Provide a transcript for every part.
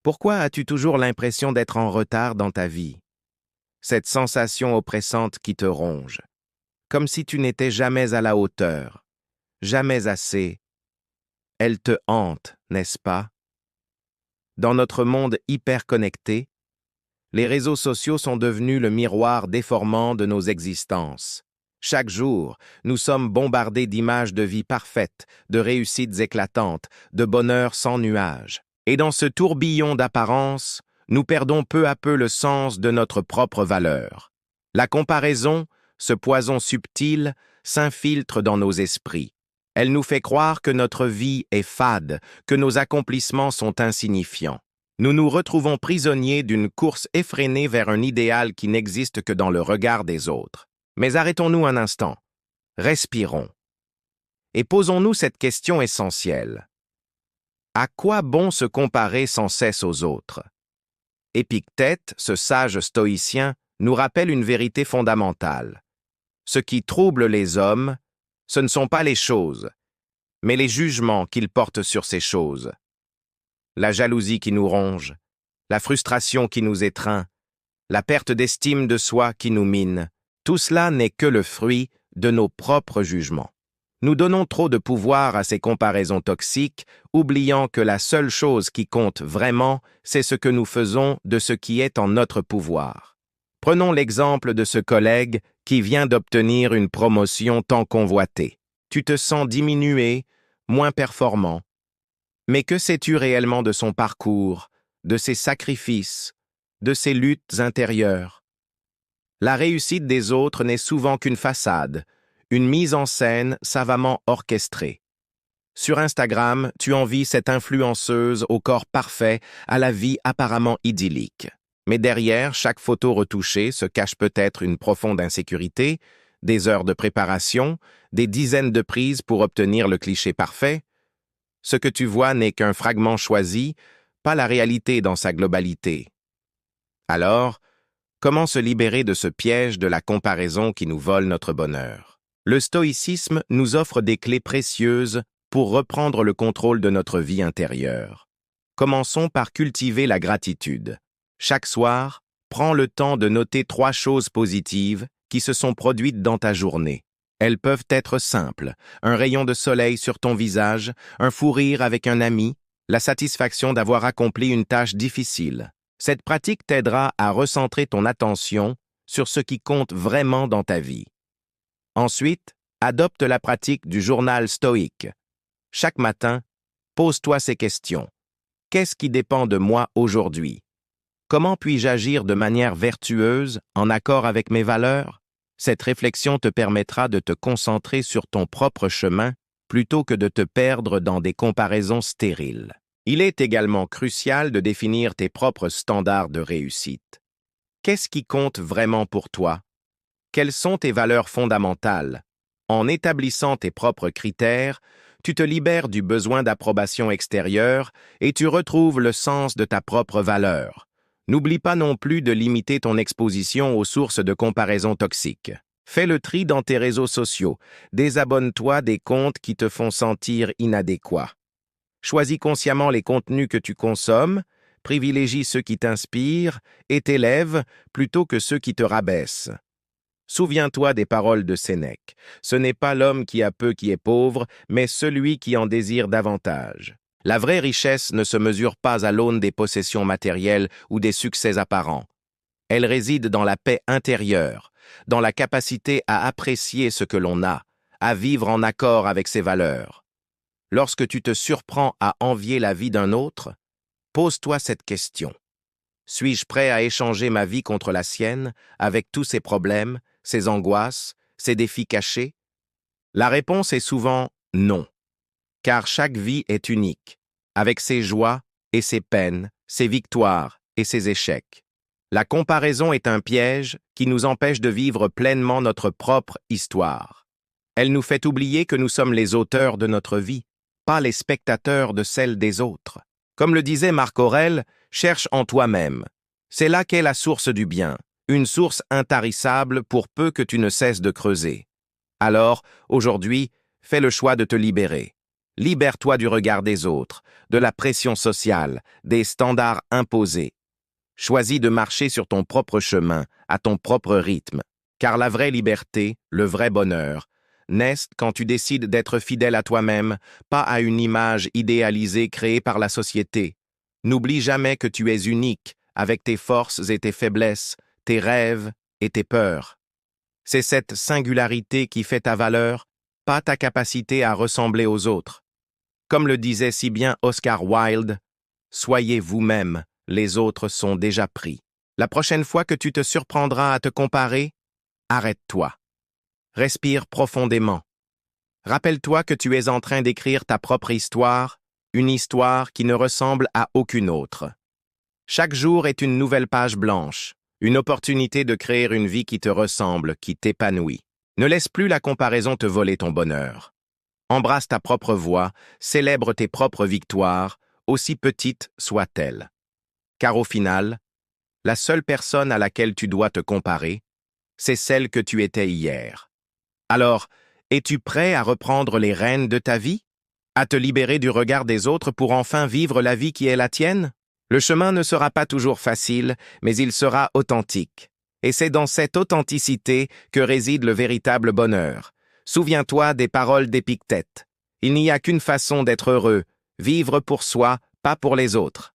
Pourquoi as-tu toujours l'impression d'être en retard dans ta vie? Cette sensation oppressante qui te ronge, comme si tu n'étais jamais à la hauteur, jamais assez. Elle te hante, n'est-ce pas? Dans notre monde hyper connecté, les réseaux sociaux sont devenus le miroir déformant de nos existences. Chaque jour, nous sommes bombardés d'images de vie parfaite, de réussites éclatantes, de bonheur sans nuages. Et dans ce tourbillon d'apparence, nous perdons peu à peu le sens de notre propre valeur. La comparaison, ce poison subtil, s'infiltre dans nos esprits. Elle nous fait croire que notre vie est fade, que nos accomplissements sont insignifiants. Nous nous retrouvons prisonniers d'une course effrénée vers un idéal qui n'existe que dans le regard des autres. Mais arrêtons-nous un instant, respirons, et posons-nous cette question essentielle. À quoi bon se comparer sans cesse aux autres? Épictète, ce sage stoïcien, nous rappelle une vérité fondamentale. Ce qui trouble les hommes, ce ne sont pas les choses, mais les jugements qu'ils portent sur ces choses. La jalousie qui nous ronge, la frustration qui nous étreint, la perte d'estime de soi qui nous mine, tout cela n'est que le fruit de nos propres jugements. Nous donnons trop de pouvoir à ces comparaisons toxiques, oubliant que la seule chose qui compte vraiment, c'est ce que nous faisons de ce qui est en notre pouvoir. Prenons l'exemple de ce collègue qui vient d'obtenir une promotion tant convoitée. Tu te sens diminué, moins performant. Mais que sais-tu réellement de son parcours, de ses sacrifices, de ses luttes intérieures? La réussite des autres n'est souvent qu'une façade, une mise en scène savamment orchestrée. Sur Instagram, tu envies cette influenceuse au corps parfait, à la vie apparemment idyllique. Mais derrière chaque photo retouchée se cache peut-être une profonde insécurité, des heures de préparation, des dizaines de prises pour obtenir le cliché parfait. Ce que tu vois n'est qu'un fragment choisi, pas la réalité dans sa globalité. Alors, comment se libérer de ce piège de la comparaison qui nous vole notre bonheur? Le stoïcisme nous offre des clés précieuses pour reprendre le contrôle de notre vie intérieure. Commençons par cultiver la gratitude. Chaque soir, prends le temps de noter 3 choses positives qui se sont produites dans ta journée. Elles peuvent être simples, un rayon de soleil sur ton visage, un fou rire avec un ami, la satisfaction d'avoir accompli une tâche difficile. Cette pratique t'aidera à recentrer ton attention sur ce qui compte vraiment dans ta vie. Ensuite, adopte la pratique du journal stoïque. Chaque matin, pose-toi ces questions. Qu'est-ce qui dépend de moi aujourd'hui? Comment puis-je agir de manière vertueuse, en accord avec mes valeurs? Cette réflexion te permettra de te concentrer sur ton propre chemin plutôt que de te perdre dans des comparaisons stériles. Il est également crucial de définir tes propres standards de réussite. Qu'est-ce qui compte vraiment pour toi? Quelles sont tes valeurs fondamentales? En établissant tes propres critères, tu te libères du besoin d'approbation extérieure et tu retrouves le sens de ta propre valeur. N'oublie pas non plus de limiter ton exposition aux sources de comparaison toxiques. Fais le tri dans tes réseaux sociaux. Désabonne-toi des comptes qui te font sentir inadéquat. Choisis consciemment les contenus que tu consommes, privilégie ceux qui t'inspirent et t'élèvent plutôt que ceux qui te rabaissent. Souviens-toi des paroles de Sénèque. Ce n'est pas l'homme qui a peu qui est pauvre, mais celui qui en désire davantage. La vraie richesse ne se mesure pas à l'aune des possessions matérielles ou des succès apparents. Elle réside dans la paix intérieure, dans la capacité à apprécier ce que l'on a, à vivre en accord avec ses valeurs. Lorsque tu te surprends à envier la vie d'un autre, pose-toi cette question. Suis-je prêt à échanger ma vie contre la sienne, avec tous ses problèmes, ses angoisses, ses défis cachés? La réponse est souvent non, car chaque vie est unique, avec ses joies et ses peines, ses victoires et ses échecs. La comparaison est un piège qui nous empêche de vivre pleinement notre propre histoire. Elle nous fait oublier que nous sommes les auteurs de notre vie, pas les spectateurs de celle des autres. Comme le disait Marc Aurèle, cherche en toi-même. C'est là qu'est la source du bien, une source intarissable pour peu que tu ne cesses de creuser. Alors, aujourd'hui, fais le choix de te libérer. Libère-toi du regard des autres, de la pression sociale, des standards imposés. Choisis de marcher sur ton propre chemin, à ton propre rythme, car la vraie liberté, le vrai bonheur, naissent quand tu décides d'être fidèle à toi-même, pas à une image idéalisée créée par la société. N'oublie jamais que tu es unique, avec tes forces et tes faiblesses, tes rêves et tes peurs. C'est cette singularité qui fait ta valeur, pas ta capacité à ressembler aux autres. Comme le disait si bien Oscar Wilde, « Soyez vous-même, les autres sont déjà pris. » La prochaine fois que tu te surprendras à te comparer, arrête-toi. Respire profondément. Rappelle-toi que tu es en train d'écrire ta propre histoire, une histoire qui ne ressemble à aucune autre. Chaque jour est une nouvelle page blanche, une opportunité de créer une vie qui te ressemble, qui t'épanouit. Ne laisse plus la comparaison te voler ton bonheur. Embrasse ta propre voix, célèbre tes propres victoires, aussi petites soient-elles. Car au final, la seule personne à laquelle tu dois te comparer, c'est celle que tu étais hier. Alors, es-tu prêt à reprendre les rênes de ta vie? À te libérer du regard des autres pour enfin vivre la vie qui est la tienne? Le chemin ne sera pas toujours facile, mais il sera authentique. Et c'est dans cette authenticité que réside le véritable bonheur. Souviens-toi des paroles d'Épictète. Il n'y a qu'une façon d'être heureux, vivre pour soi, pas pour les autres.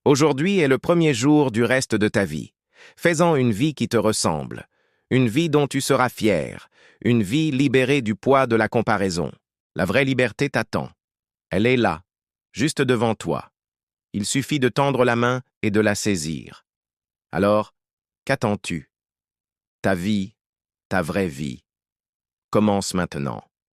Aujourd'hui est le premier jour du reste de ta vie. Fais-en une vie qui te ressemble, une vie dont tu seras fier, une vie libérée du poids de la comparaison. La vraie liberté t'attend. Elle est là, juste devant toi. Il suffit de tendre la main et de la saisir. Alors, qu'attends-tu? Ta vie, ta vraie vie, commence maintenant.